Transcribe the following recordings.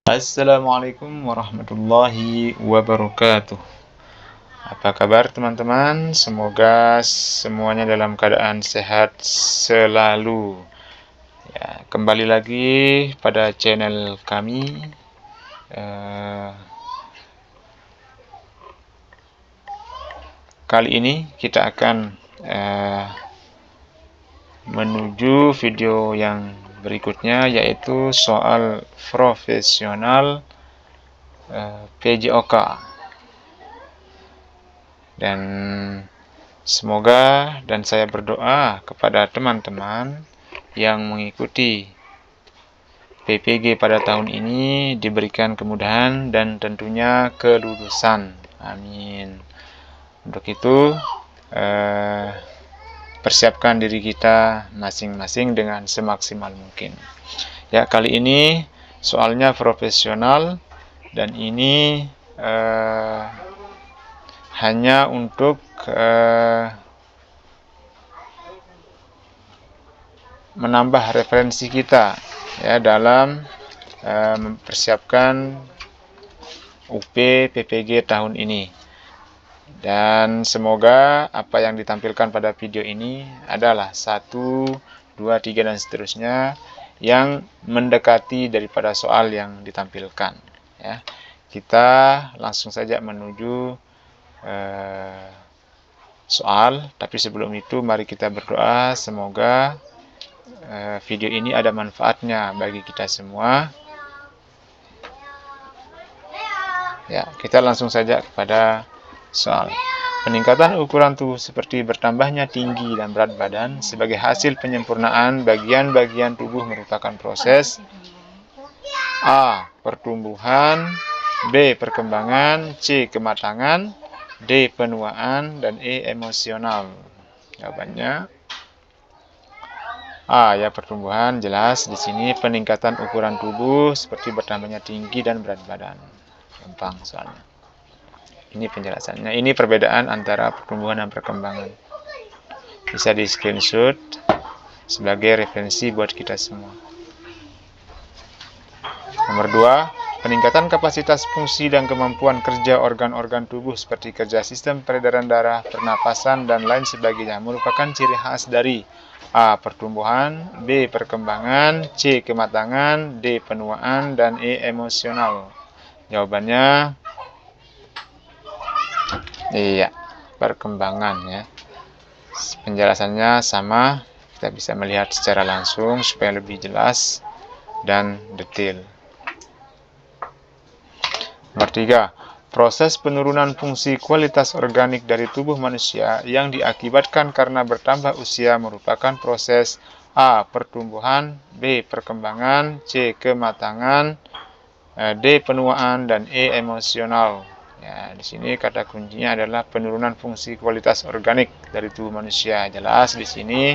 Assalamualaikum warahmatullahi wabarakatuh. Apa kabar teman-teman? Semoga semuanya dalam keadaan sehat selalu. Ya, kembali lagi pada channel kami. Kali ini kita akan menuju video yang berikutnya, yaitu soal profesional PJOK. Dan semoga dan saya berdoa kepada teman-teman yang mengikuti PPG pada tahun ini diberikan kemudahan dan tentunya kelulusan. Amin. Untuk itu persiapkan diri kita masing-masing dengan semaksimal mungkin. Ya, kali ini soalnya profesional dan ini hanya untuk menambah referensi kita ya dalam mempersiapkan UP PPG tahun ini. Dan semoga apa yang ditampilkan pada video ini adalah 1, 2, 3 dan seterusnya yang mendekati daripada soal yang ditampilkan ya. Kita langsung saja menuju soal, tapi sebelum itu mari kita berdoa semoga video ini ada manfaatnya bagi kita semua. Ya, kita langsung saja kepada soal. Peningkatan ukuran tubuh seperti bertambahnya tinggi dan berat badan sebagai hasil penyempurnaan bagian-bagian tubuh merupakan proses A. Pertumbuhan, B. Perkembangan, C. Kematangan, D. Penuaan, dan E. Emosional. Jawabannya A. Ya, pertumbuhan. Jelas di sini peningkatan ukuran tubuh seperti bertambahnya tinggi dan berat badan. Gampang soalnya. Ini penjelasannya. Ini perbedaan antara pertumbuhan dan perkembangan. Bisa di screenshot sebagai referensi buat kita semua. Nomor 2, peningkatan kapasitas fungsi dan kemampuan kerja organ-organ tubuh seperti kerja sistem peredaran darah, pernapasan, dan lain sebagainya merupakan ciri khas dari A. Pertumbuhan, B. Perkembangan, C. Kematangan, D. Penuaan, dan E. Emosional. Jawabannya iya, perkembangan ya. Penjelasannya sama, kita bisa melihat secara langsung supaya lebih jelas dan detail. Nomor 3, proses penurunan fungsi kualitas organik dari tubuh manusia yang diakibatkan karena bertambah usia merupakan proses A. Pertumbuhan, B. Perkembangan, C. Kematangan, D. Penuaan, dan E. Emosional. Ya, di sini kata kuncinya adalah penurunan fungsi kualitas organik dari tubuh manusia. Jelas di sini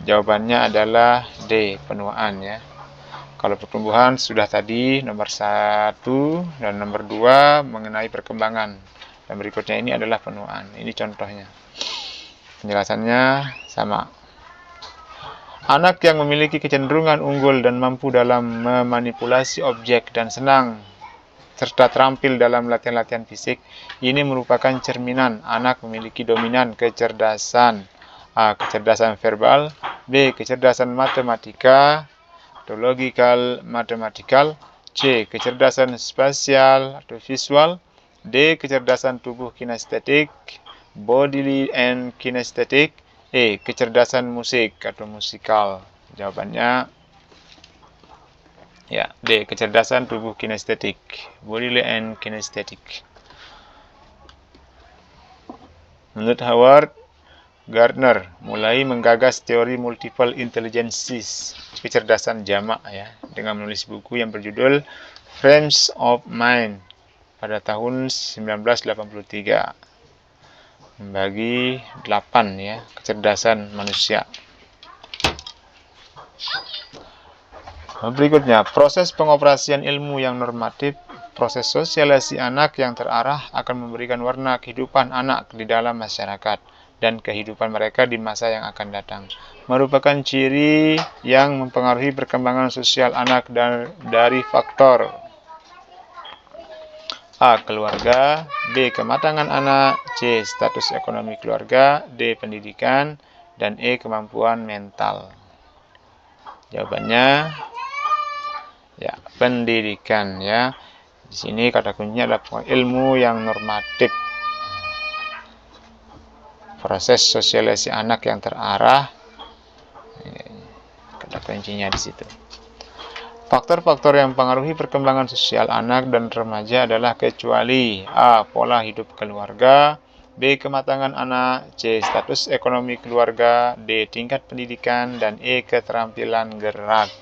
jawabannya adalah D. Penuaan ya. Kalau pertumbuhan sudah tadi nomor 1 dan nomor 2 mengenai perkembangan. Dan berikutnya ini adalah penuaan. Ini contohnya. Penjelasannya sama. Anak yang memiliki kecenderungan unggul dan mampu dalam memanipulasi objek dan senang serta terampil dalam latihan-latihan fisik, ini merupakan cerminan anak memiliki dominan kecerdasan. A. Kecerdasan verbal, B. Kecerdasan matematika atau logical mathematical, C. Kecerdasan spasial atau visual, D. Kecerdasan tubuh kinestetik, bodily and kinesthetic, E. Kecerdasan musik atau musikal. Jawabannya ya, D. Kecerdasan tubuh kinestetik, bodily and kinesthetic. Menurut Howard Gardner mulai menggagas teori multiple intelligences, kecerdasan jamak ya, dengan menulis buku yang berjudul Frames of Mind pada tahun 1983. Membagi 8 ya, kecerdasan manusia. Berikutnya, proses pengoperasian ilmu yang normatif. Proses sosialisasi anak yang terarah akan memberikan warna kehidupan anak di dalam masyarakat dan kehidupan mereka di masa yang akan datang. Merupakan ciri yang mempengaruhi perkembangan sosial anak dari faktor A. Keluarga, B. Kematangan anak, C. Status ekonomi keluarga, D. Pendidikan, dan E. Kemampuan mental. Jawabannya ya, pendidikan ya. Di sini kata kuncinya adalah ilmu yang normatif. Proses sosialisasi anak yang terarah. Kata kuncinya di situ. Faktor-faktor yang mempengaruhi perkembangan sosial anak dan remaja adalah kecuali A. Pola hidup keluarga, B. Kematangan anak, C. Status ekonomi keluarga, D. Tingkat pendidikan, dan E. Keterampilan gerak.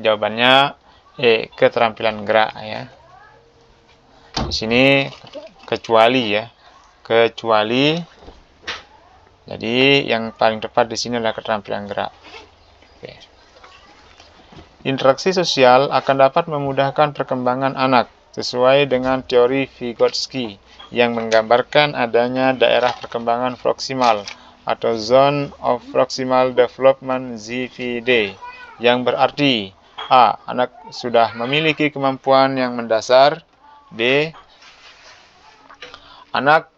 Jawabannya E. Keterampilan gerak ya. Di sini kecuali ya, kecuali. Jadi yang paling tepat di sini adalah keterampilan gerak. Oke. Interaksi sosial akan dapat memudahkan perkembangan anak sesuai dengan teori Vygotsky yang menggambarkan adanya daerah perkembangan proksimal atau Zone of Proximal Development (ZPD) yang berarti A. Anak sudah memiliki kemampuan yang mendasar, B. Anak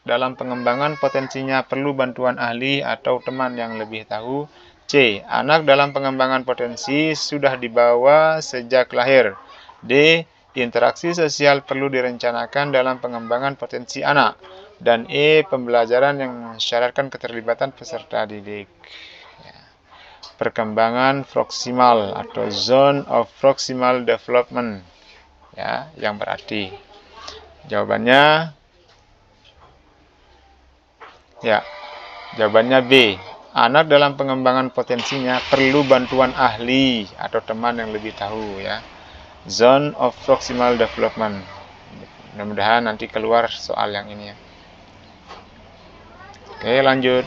dalam pengembangan potensinya perlu bantuan ahli atau teman yang lebih tahu, C. Anak dalam pengembangan potensi sudah dibawa sejak lahir, D. Interaksi sosial perlu direncanakan dalam pengembangan potensi anak, dan E. Pembelajaran yang mensyaratkan keterlibatan peserta didik. Perkembangan proksimal atau Zone of Proximal Development ya, yang berarti jawabannya ya, jawabannya B. Anak dalam pengembangan potensinya perlu bantuan ahli atau teman yang lebih tahu ya. Zone of Proximal Development. Mudah-mudahan nanti keluar soal yang ini ya. Oke, lanjut.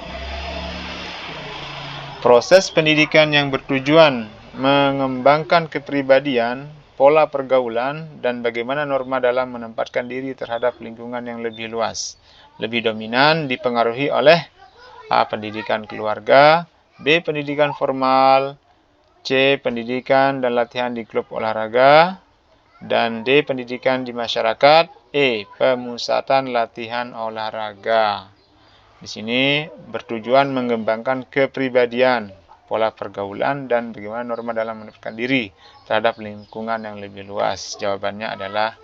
Proses pendidikan yang bertujuan mengembangkan kepribadian, pola pergaulan, dan bagaimana norma dalam menempatkan diri terhadap lingkungan yang lebih luas. Lebih dominan dipengaruhi oleh A. Pendidikan keluarga, B. Pendidikan formal, C. Pendidikan dan latihan di klub olahraga, dan D. Pendidikan di masyarakat, E. Pemusatan latihan olahraga. Di sini bertujuan mengembangkan kepribadian, pola pergaulan, dan bagaimana norma dalam menempatkan diri terhadap lingkungan yang lebih luas. Jawabannya adalah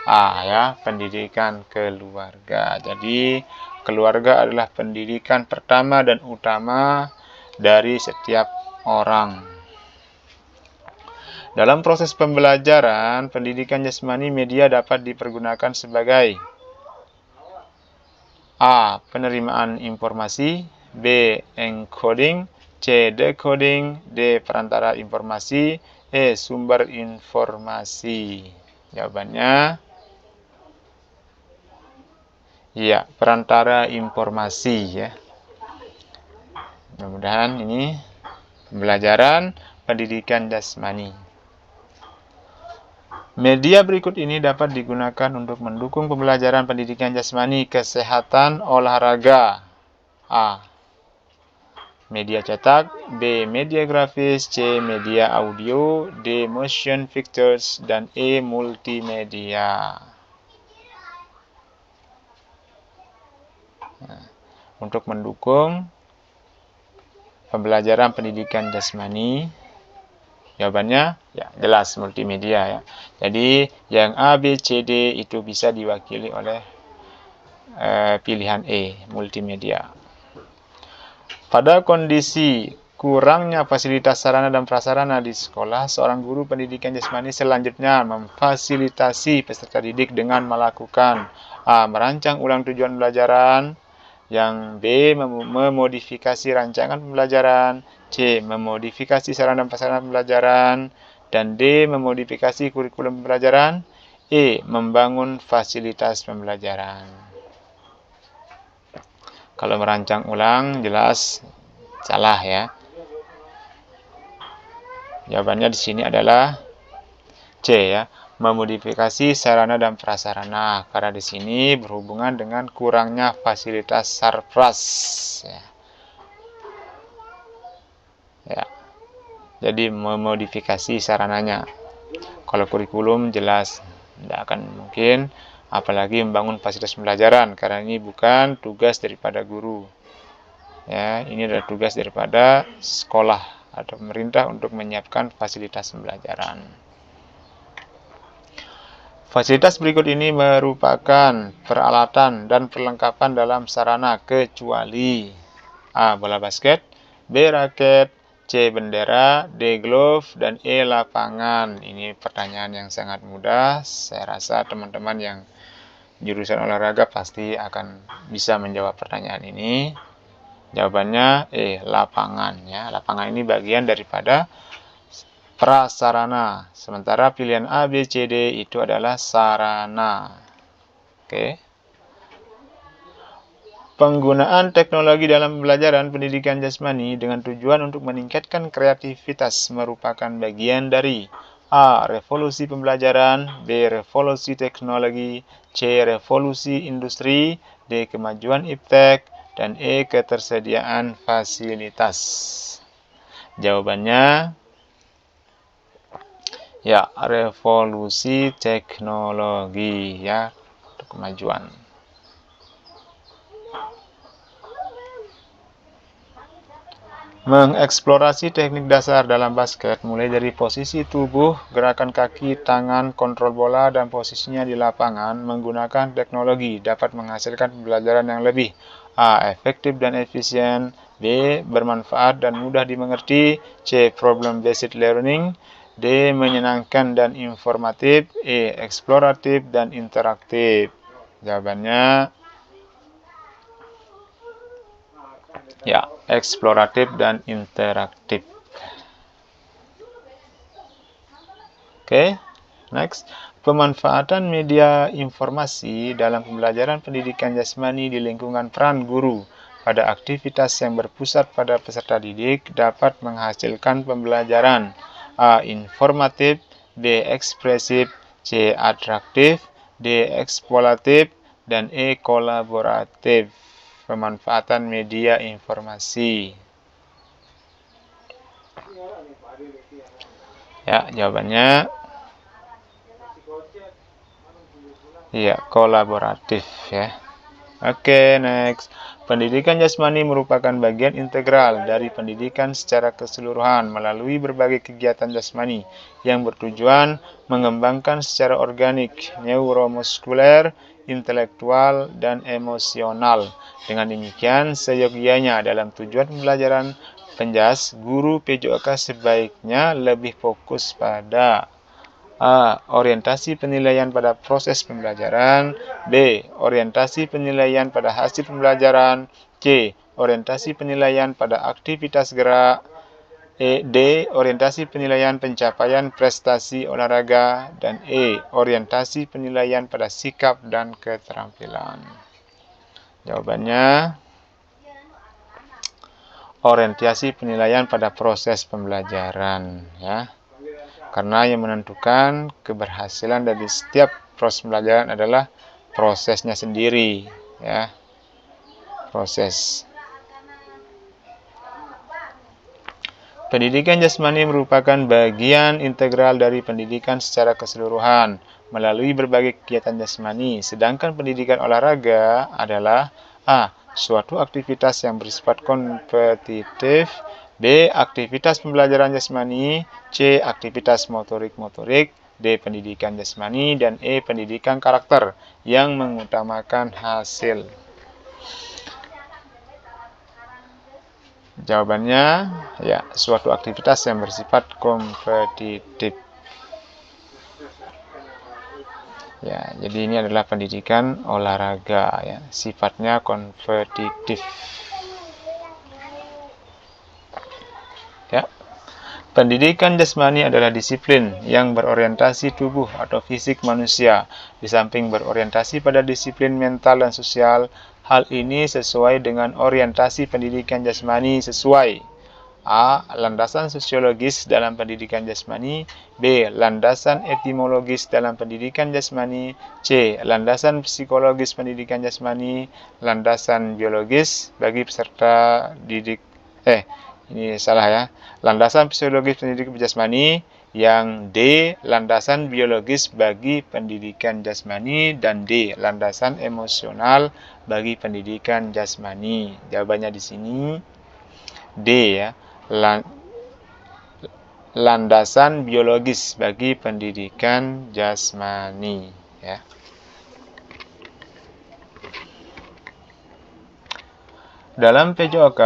A ya, pendidikan keluarga. Jadi keluarga adalah pendidikan pertama dan utama dari setiap orang. Dalam proses pembelajaran, pendidikan jasmani media dapat dipergunakan sebagai A. Penerimaan informasi, B. Encoding, C. Decoding, D. Perantara informasi, E. Sumber informasi. Jawabannya ya, perantara informasi ya. Mudah-mudahan ini pembelajaran pendidikan jasmani. Media berikut ini dapat digunakan untuk mendukung pembelajaran pendidikan jasmani, kesehatan, olahraga. A. Media cetak, B. Media grafis, C. Media audio, D. Motion pictures, dan E. Multimedia. Nah, untuk mendukung pembelajaran pendidikan jasmani, jawabannya ya jelas multimedia ya. Jadi yang A, B, C, D itu bisa diwakili oleh pilihan E, multimedia. Pada kondisi kurangnya fasilitas sarana dan prasarana di sekolah, seorang guru pendidikan jasmani selanjutnya memfasilitasi peserta didik dengan melakukan A. Merancang ulang tujuan pembelajaran, yang B. Memodifikasi rancangan pembelajaran, C. Memodifikasi sarana dan prasarana pembelajaran, dan D. Memodifikasi kurikulum pembelajaran, E. Membangun fasilitas pembelajaran. Kalau merancang ulang jelas salah ya. Jawabannya di sini adalah C. C ya, memodifikasi sarana dan prasarana, karena di sini berhubungan dengan kurangnya fasilitas sarpras ya. Ya. Jadi memodifikasi sarananya. Kalau kurikulum jelas tidak akan mungkin, apalagi membangun fasilitas pembelajaran, karena ini bukan tugas daripada guru. Ya, ini adalah tugas daripada sekolah atau pemerintah untuk menyiapkan fasilitas pembelajaran. Fasilitas berikut ini merupakan peralatan dan perlengkapan dalam sarana kecuali A. Bola basket, B. Raket, C. Bendera, D. Glove, dan E. Lapangan. Ini pertanyaan yang sangat mudah. Saya rasa teman-teman yang jurusan olahraga pasti akan bisa menjawab pertanyaan ini. Jawabannya E. Lapangan ya. Lapangan ini bagian daripada prasarana, sementara pilihan A, B, C, D itu adalah sarana. Oke. Penggunaan teknologi dalam pembelajaran pendidikan jasmani dengan tujuan untuk meningkatkan kreativitas merupakan bagian dari A. Revolusi pembelajaran, B. Revolusi teknologi, C. Revolusi industri, D. Kemajuan iptek, dan E. Ketersediaan fasilitas. Jawabannya ya, revolusi teknologi ya, untuk kemajuan. Mengeksplorasi teknik dasar dalam basket mulai dari posisi tubuh, gerakan kaki, tangan, kontrol bola, dan posisinya di lapangan menggunakan teknologi dapat menghasilkan pembelajaran yang lebih A. Efektif dan efisien, B. Bermanfaat dan mudah dimengerti, C. Problem based learning, D. Menyenangkan dan informatif, E. Eksploratif dan interaktif. Jawabannya ya, eksploratif dan interaktif. Oke, next. Pemanfaatan media informasi dalam pembelajaran pendidikan jasmani di lingkungan peran guru pada aktivitas yang berpusat pada peserta didik dapat menghasilkan pembelajaran A. Informatif, B. Ekspresif, C. Atraktif, D. Eksploratif, dan E. Kolaboratif. Pemanfaatan media informasi. Ya, jawabannya ya, kolaboratif ya. Oke, next. Pendidikan jasmani merupakan bagian integral dari pendidikan secara keseluruhan melalui berbagai kegiatan jasmani yang bertujuan mengembangkan secara organik, neuromuskuler, intelektual, dan emosional. Dengan demikian, seyogianya dalam tujuan pembelajaran penjas, guru PJOK sebaiknya lebih fokus pada A. Orientasi penilaian pada proses pembelajaran, B. Orientasi penilaian pada hasil pembelajaran, C. Orientasi penilaian pada aktivitas gerak, D. Orientasi penilaian pencapaian prestasi olahraga, dan E. Orientasi penilaian pada sikap dan keterampilan. Jawabannya orientasi penilaian pada proses pembelajaran ya. Karena yang menentukan keberhasilan dari setiap proses pembelajaran adalah prosesnya sendiri ya. Proses. Pendidikan jasmani merupakan bagian integral dari pendidikan secara keseluruhan melalui berbagai kegiatan jasmani, sedangkan pendidikan olahraga adalah A. Suatu aktivitas yang bersifat kompetitif, B. Aktivitas pembelajaran jasmani, C. Aktivitas motorik-motorik, D. Pendidikan jasmani, dan E. Pendidikan karakter yang mengutamakan hasil. Jawabannya ya, suatu aktivitas yang bersifat kompetitif. Ya, jadi ini adalah pendidikan olahraga ya, sifatnya kompetitif. Ya. Pendidikan jasmani adalah disiplin yang berorientasi tubuh atau fisik manusia, di samping berorientasi pada disiplin mental dan sosial. Hal ini sesuai dengan orientasi pendidikan jasmani sesuai A. Landasan sosiologis dalam pendidikan jasmani. B. Landasan etimologis dalam pendidikan jasmani. C. Landasan psikologis pendidikan jasmani. Landasan biologis bagi peserta didik. Ini salah ya. Landasan psikologis pendidikan jasmani. Yang D. Landasan biologis bagi pendidikan jasmani. Dan D. Landasan emosional bagi pendidikan jasmani. Jawabannya di sini D ya. Landasan biologis bagi pendidikan jasmani ya. Dalam PJOK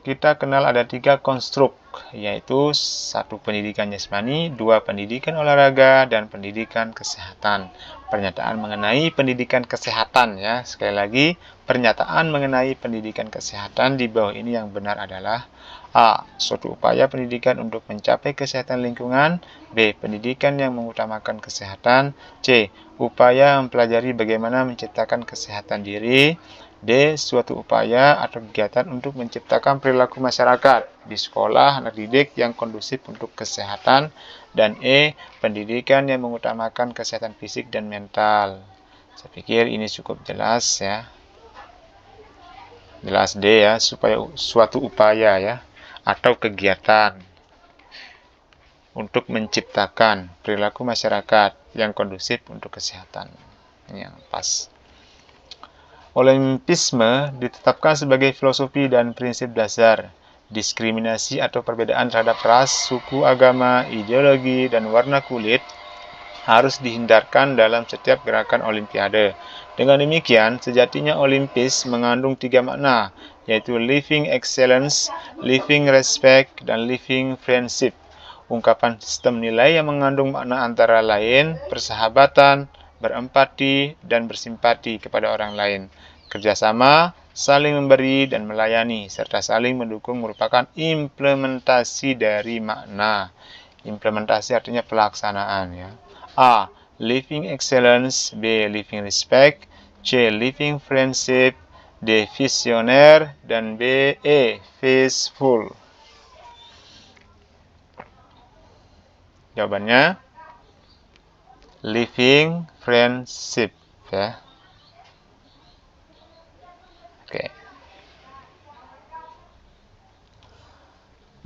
kita kenal ada 3 konstruk, yaitu 1 pendidikan jasmani, 2 pendidikan olahraga, dan pendidikan kesehatan. Pernyataan mengenai pendidikan kesehatan ya. Sekali lagi, pernyataan mengenai pendidikan kesehatan di bawah ini yang benar adalah A. Suatu upaya pendidikan untuk mencapai kesehatan lingkungan. B. Pendidikan yang mengutamakan kesehatan. C. Upaya mempelajari bagaimana menciptakan kesehatan diri. D. Suatu upaya atau kegiatan untuk menciptakan perilaku masyarakat di sekolah anak didik yang kondusif untuk kesehatan. Dan E. Pendidikan yang mengutamakan kesehatan fisik dan mental. Saya pikir ini cukup jelas ya. Jelas D ya, supaya suatu upaya ya atau kegiatan untuk menciptakan perilaku masyarakat yang kondusif untuk kesehatan. Ini yang pas. Olimpisme ditetapkan sebagai filosofi dan prinsip dasar. Diskriminasi atau perbedaan terhadap ras, suku, agama, ideologi, dan warna kulit harus dihindarkan dalam setiap gerakan olimpiade. Dengan demikian, sejatinya Olimpis mengandung 3 makna, yaitu living excellence, living respect, dan living friendship. Ungkapan sistem nilai yang mengandung makna antara lain persahabatan, berempati, dan bersimpati kepada orang lain. Kerjasama, saling memberi dan melayani, serta saling mendukung merupakan implementasi dari makna. Implementasi artinya pelaksanaan ya. A. Living excellence. B. Living respect. C. Living friendship. D. Visioner. Dan B. E. Faithful. Jawabannya living friendship ya. Oke.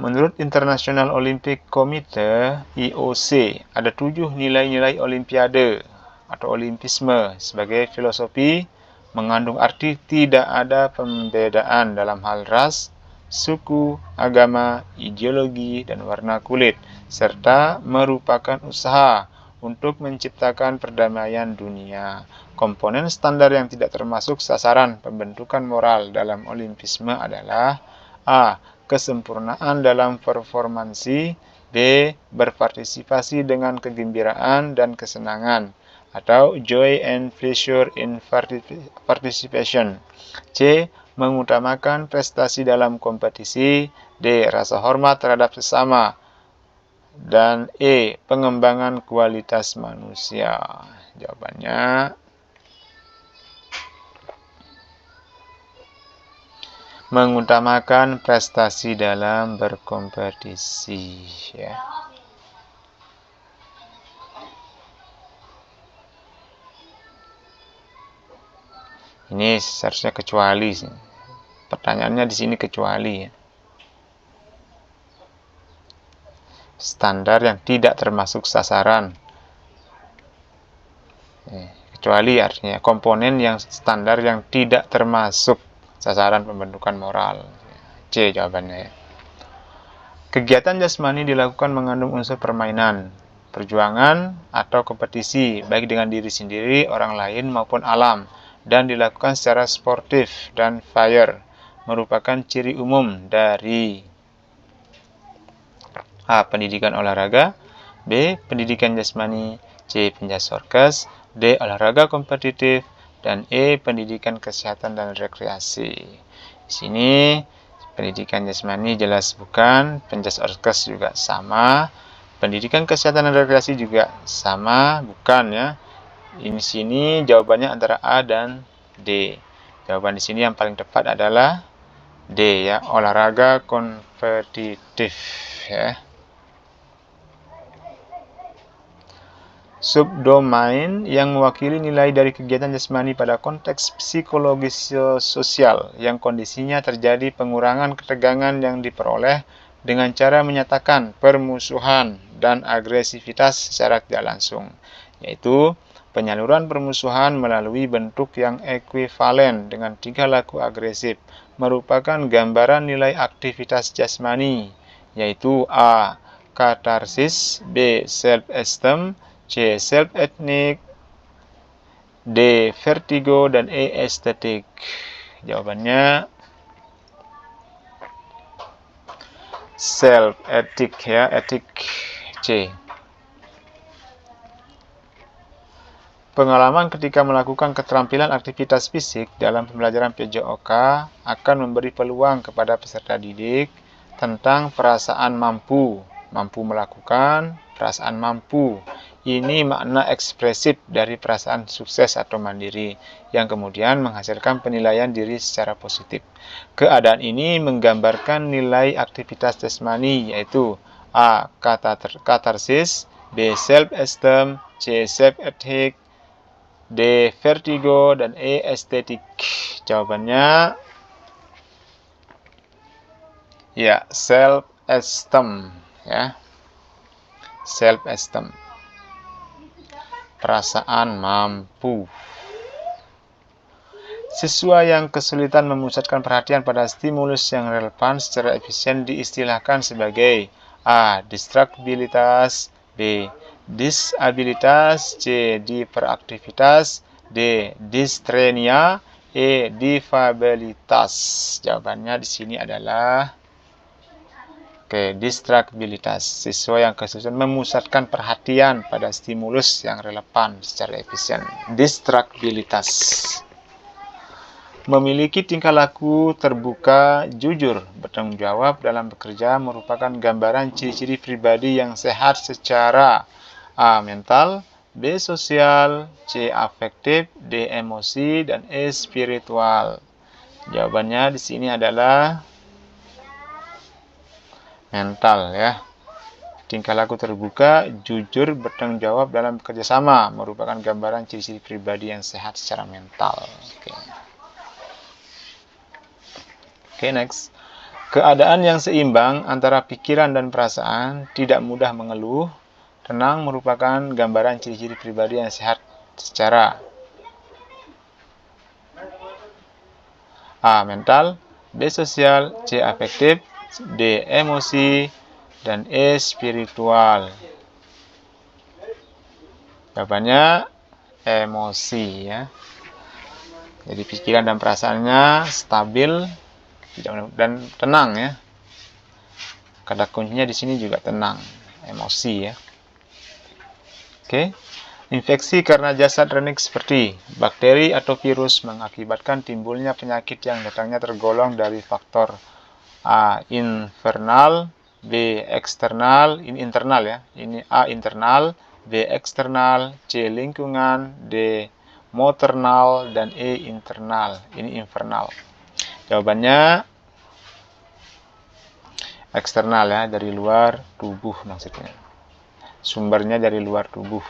Menurut International Olympic Committee (IOC), ada 7 nilai-nilai olimpiade atau olimpisme sebagai filosofi mengandung arti tidak ada pembedaan dalam hal ras, suku, agama, ideologi, dan warna kulit, serta merupakan usaha untuk menciptakan perdamaian dunia. Komponen standar yang tidak termasuk sasaran pembentukan moral dalam olimpisme adalah A. Kesempurnaan dalam performansi. B. Berpartisipasi dengan kegembiraan dan kesenangan atau joy and pleasure in participation. C. Mengutamakan prestasi dalam kompetisi. D. Rasa hormat terhadap sesama. Dan E. Pengembangan kualitas manusia. Jawabannya mengutamakan prestasi dalam berkompetisi ya. Ini seharusnya kecuali. Pertanyaannya di sini kecuali ya. Standar yang tidak termasuk sasaran. Kecuali artinya komponen yang standar yang tidak termasuk sasaran pembentukan moral. C jawabannya ya. Kegiatan jasmani dilakukan mengandung unsur permainan, perjuangan, atau kompetisi, baik dengan diri sendiri, orang lain, maupun alam, dan dilakukan secara sportif dan fair, merupakan ciri umum dari A. Pendidikan olahraga. B. Pendidikan jasmani. C. Penjas orkes. D. Olahraga kompetitif. Dan E. Pendidikan kesehatan dan rekreasi. Di sini pendidikan jasmani jelas bukan, penjas orkes juga sama, pendidikan kesehatan dan rekreasi juga sama, bukan ya. Ini sini jawabannya antara A dan D. Jawaban di sini yang paling tepat adalah D ya, olahraga kompetitif ya. Subdomain yang mewakili nilai dari kegiatan jasmani pada konteks psikologis sosial yang kondisinya terjadi pengurangan ketegangan yang diperoleh dengan cara menyatakan permusuhan dan agresivitas secara tidak langsung, yaitu penyaluran permusuhan melalui bentuk yang ekuivalen dengan tingkah laku agresif merupakan gambaran nilai aktivitas jasmani, yaitu A. Katarsis, B. Self-esteem, C. Self-ethnic, D. Vertigo, dan E. Estetik. Jawabannya self-etik ya, etik C. Pengalaman ketika melakukan keterampilan aktivitas fisik dalam pembelajaran PJOK akan memberi peluang kepada peserta didik tentang perasaan mampu melakukan, perasaan mampu. Ini makna ekspresif dari perasaan sukses atau mandiri, yang kemudian menghasilkan penilaian diri secara positif. Keadaan ini menggambarkan nilai aktivitas jasmani, yaitu A. Katarsis, B. Self-esteem, C. Self-ethic, D. Vertigo, dan E. Estetik. Jawabannya ya, self-esteem ya. Self-esteem. Perasaan mampu. Siswa yang kesulitan memusatkan perhatian pada stimulus yang relevan secara efisien diistilahkan sebagai A. Distraktabilitas, B. Disabilitas, C. Hiperaktivitas, D. Distrenia, E. Difabilitas. Jawabannya di sini adalah distraktabilitas. Siswa yang kesulitan memusatkan perhatian pada stimulus yang relevan secara efisien. Distraktabilitas. Memiliki tingkah laku terbuka, jujur, bertanggung jawab dalam bekerja merupakan gambaran ciri-ciri pribadi yang sehat secara A. Mental, B. Sosial, C. Afektif, D. Emosi, dan E. Spiritual. Jawabannya di sini adalah mental ya. Tingkah laku terbuka, jujur, bertanggung jawab dalam bekerja sama merupakan gambaran ciri-ciri pribadi yang sehat secara mental. Oke, next. Keadaan yang seimbang antara pikiran dan perasaan, tidak mudah mengeluh, tenang merupakan gambaran ciri-ciri pribadi yang sehat secara A. Mental, B. Sosial, C. Afektif, D. Emosi, dan E. Spiritual. Jawabannya emosi ya. Jadi pikiran dan perasaannya stabil dan tenang ya. Kata kuncinya di sini juga tenang, emosi ya. Oke. Infeksi karena jasad renik seperti bakteri atau virus mengakibatkan timbulnya penyakit yang datangnya tergolong dari faktor A. Internal, B. Eksternal, ini internal ya. Ini A. Internal, B. Eksternal, C. Lingkungan, D. Maternal, dan E. Internal, ini infernal. Jawabannya eksternal ya, dari luar tubuh maksudnya. Sumbernya dari luar tubuh.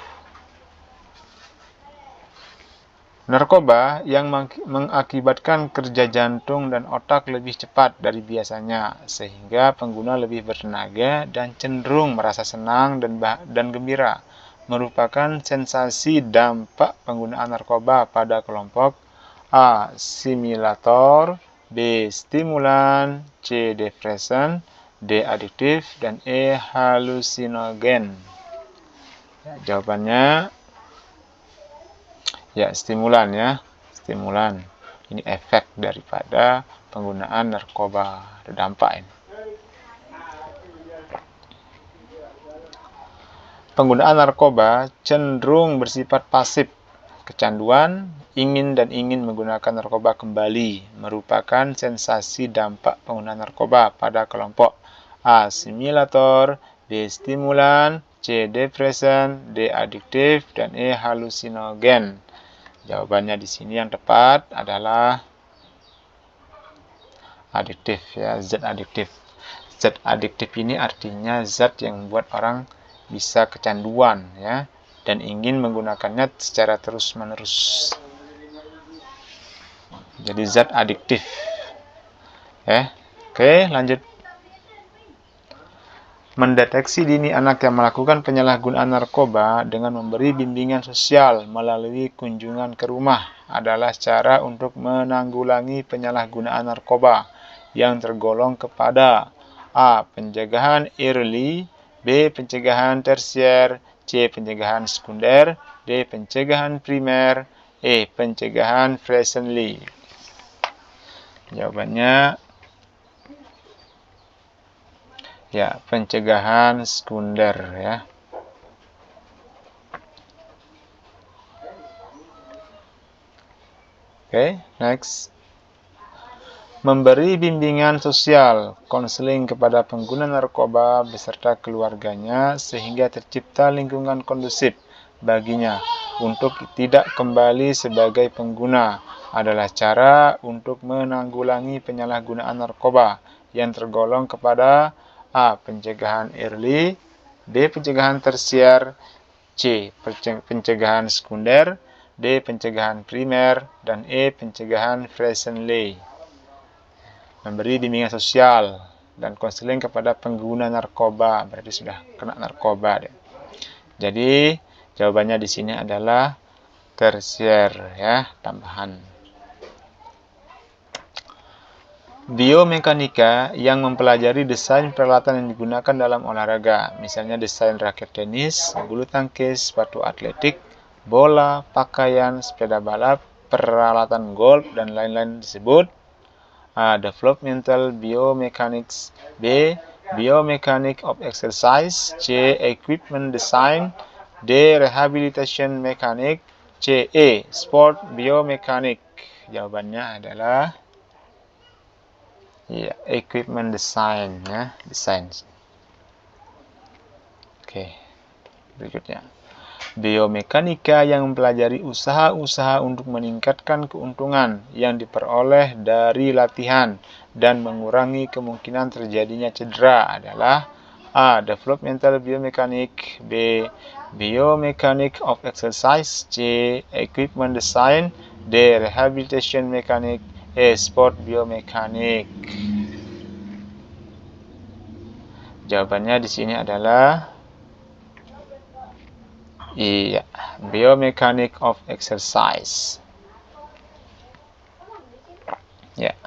Narkoba yang mengakibatkan kerja jantung dan otak lebih cepat dari biasanya, sehingga pengguna lebih bertenaga dan cenderung merasa senang dan gembira, merupakan sensasi dampak penggunaan narkoba pada kelompok A. Simulator, B. Stimulan, C. Depresan, D. Adiktif, dan E. Halusinogen. Ya, jawabannya ya, stimulan ya. Stimulan. Ini efek daripada penggunaan narkoba. Ada dampak ini. Penggunaan narkoba cenderung bersifat pasif. Kecanduan, ingin menggunakan narkoba kembali merupakan sensasi dampak penggunaan narkoba pada kelompok A. Simulator, B. Stimulan, C. Depresan, D. Adiktif, dan E. Halusinogen. Jawabannya di sini yang tepat adalah adiktif ya, zat adiktif. Zat adiktif ini artinya zat yang membuat orang bisa kecanduan ya dan ingin menggunakannya secara terus-menerus. Jadi zat adiktif. Oke, lanjut. Mendeteksi dini anak yang melakukan penyalahgunaan narkoba dengan memberi bimbingan sosial melalui kunjungan ke rumah adalah cara untuk menanggulangi penyalahgunaan narkoba yang tergolong kepada A. Pencegahan early, B. Pencegahan tersier, C. Pencegahan sekunder, D. Pencegahan primer, E. Pencegahan presently. Jawabannya ya, pencegahan sekunder ya. Oke, next. Memberi bimbingan sosial, konseling kepada pengguna narkoba beserta keluarganya sehingga tercipta lingkungan kondusif baginya untuk tidak kembali sebagai pengguna adalah cara untuk menanggulangi penyalahgunaan narkoba yang tergolong kepada A. Pencegahan early, B. Pencegahan tersier, C. Pencegahan sekunder, D. Pencegahan primer, dan E. Pencegahan presently. Memberi bimbingan sosial dan konseling kepada pengguna narkoba, berarti sudah kena narkoba deh. Jadi jawabannya di sini adalah tersier ya, tambahan. Biomekanika yang mempelajari desain peralatan yang digunakan dalam olahraga, misalnya desain raket tenis, bulu tangkis, sepatu atletik, bola, pakaian, sepeda balap, peralatan golf, dan lain-lain disebut A. Developmental biomechanics, B. Biomechanics of exercise, C. Equipment design, D. Rehabilitation mechanic, C. E. Sport biomechanic. Jawabannya adalah ya, equipment design ya, desain. Oke, berikutnya. Biomekanika yang mempelajari usaha-usaha untuk meningkatkan keuntungan yang diperoleh dari latihan dan mengurangi kemungkinan terjadinya cedera adalah A. Developmental biomechanic, B. Biomechanic of exercise, C. Equipment design, D. Rehabilitation mechanic, E. Sport biomechanic. Jawabannya di sini adalah iya, biomechanic of exercise. Ya,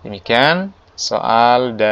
demikian soal dari